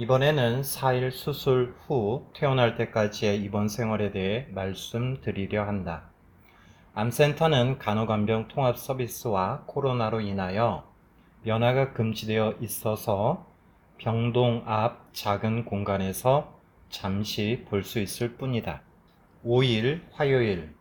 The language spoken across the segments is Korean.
이번에는 4일 수술 후 퇴원할 때까지의 입원 생활에 대해 말씀드리려 한다. 암센터는 간호간병 통합 서비스와 코로나로 인하여 면회가 금지되어 있어서 병동 앞 작은 공간에서 잠시 볼 수 있을 뿐이다. 5일 화요일,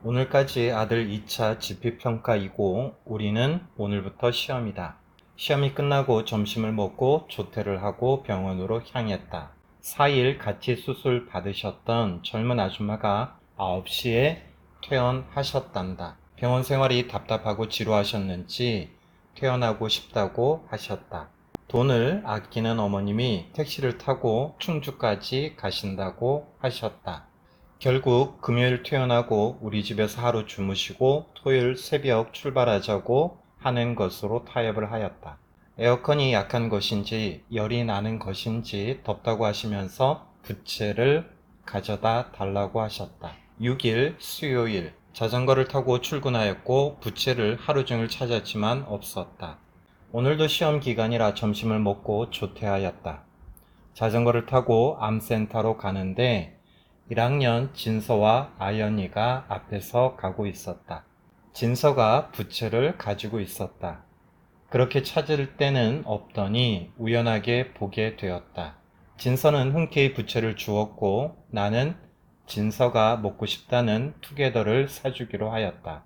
오늘까지 아들 2차 지피평가이고 우리는 오늘부터 시험이다. 시험이 끝나고 점심을 먹고 조퇴를 하고 병원으로 향했다. 4일 같이 수술 받으셨던 젊은 아줌마가 9시에 퇴원하셨단다. 병원 생활이 답답하고 지루하셨는지 퇴원하고 싶다고 하셨다. 돈을 아끼는 어머님이 택시를 타고 충주까지 가신다고 하셨다. 결국 금요일 퇴원하고 우리 집에서 하루 주무시고 토요일 새벽 출발하자고 하는 것으로 타협을 하였다. 에어컨이 약한 것인지 열이 나는 것인지 덥다고 하시면서 부채를 가져다 달라고 하셨다. 6일 수요일, 자전거를 타고 출근하였고 부채를 하루 종일 찾았지만 없었다. 오늘도 시험 기간이라 점심을 먹고 조퇴하였다. 자전거를 타고 암센터로 가는데 1학년 진서와 아연이가 앞에서 가고 있었다. 진서가 부채를 가지고 있었다. 그렇게 찾을 때는 없더니 우연하게 보게 되었다. 진서는 흔쾌히 부채를 주었고 나는 진서가 먹고 싶다는 투게더를 사주기로 하였다.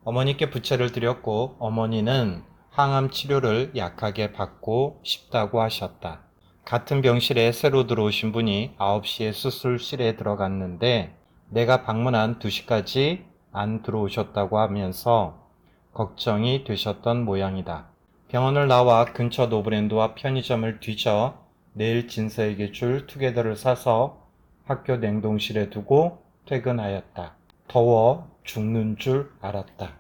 어머니께 부채를 드렸고 어머니는 항암 치료를 약하게 받고 싶다고 하셨다. 같은 병실에 새로 들어오신 분이 9시에 수술실에 들어갔는데 내가 방문한 2시까지 안 들어오셨다고 하면서 걱정이 되셨던 모양이다. 병원을 나와 근처 노브랜드와 편의점을 뒤져 내일 진서에게 줄 투게더를 사서 학교 냉동실에 두고 퇴근하였다. 더워 죽는 줄 알았다.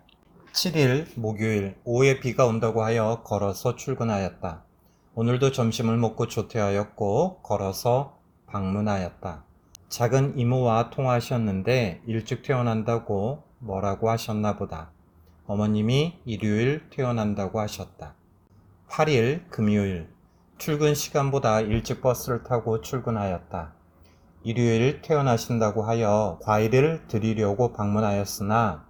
7일 목요일 오후에 비가 온다고 하여 걸어서 출근하였다. 오늘도 점심을 먹고 조퇴하였고 걸어서 방문하였다. 작은 이모와 통화하셨는데 일찍 퇴원한다고 뭐라고 하셨나 보다. 어머님이 일요일 퇴원한다고 하셨다. 8일 금요일 출근 시간보다 일찍 버스를 타고 출근하였다. 일요일 퇴원하신다고 하여 과일을 드리려고 방문하였으나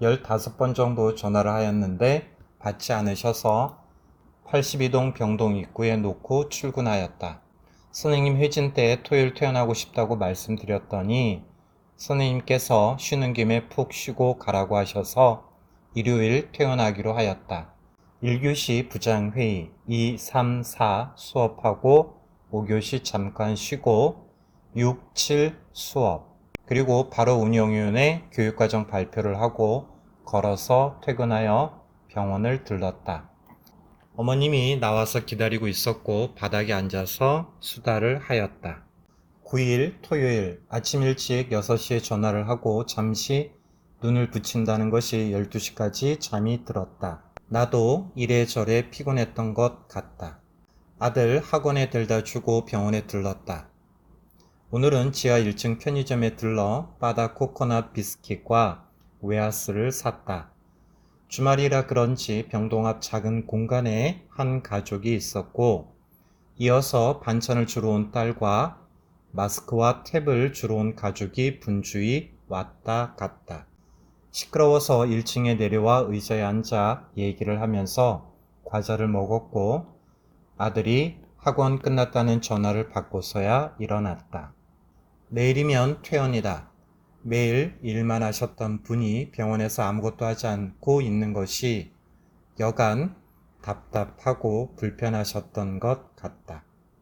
15번 정도 전화를 하였는데 받지 않으셔서 82동 병동 입구에 놓고 출근하였다. 선생님 회진 때 토요일 퇴원하고 싶다고 말씀드렸더니 선생님께서 쉬는 김에 푹 쉬고 가라고 하셔서 일요일 퇴원하기로 하였다. 1교시 부장회의 2, 3, 4 수업하고 5교시 잠깐 쉬고 6, 7 수업 그리고 바로 운영위원회 교육과정 발표를 하고 걸어서 퇴근하여 병원을 들렀다. 어머님이 나와서 기다리고 있었고 바닥에 앉아서 수다를 하였다. 9일 토요일 아침 일찍 6시에 전화를 하고 잠시 눈을 붙인다는 것이 12시까지 잠이 들었다. 나도 이래저래 피곤했던 것 같다. 아들 학원에 데려다 주고 병원에 들렀다. 오늘은 지하 1층 편의점에 들러 바다 코코넛 비스킷과 웨하스를 샀다. 주말이라 그런지 병동 앞 작은 공간에 한 가족이 있었고 이어서 반찬을 주러 온 딸과 마스크와 탭을 주러 온 가족이 분주히 왔다 갔다. 시끄러워서 1층에 내려와 의자에 앉아 얘기를 하면서 과자를 먹었고 아들이 학원 끝났다는 전화를 받고서야 일어났다. 내일이면 퇴원이다. 매일 일만 하셨던 분이 병원에서 아무것도 하지 않고 있는 것이 여간 답답하고 불편하셨던 것 같다.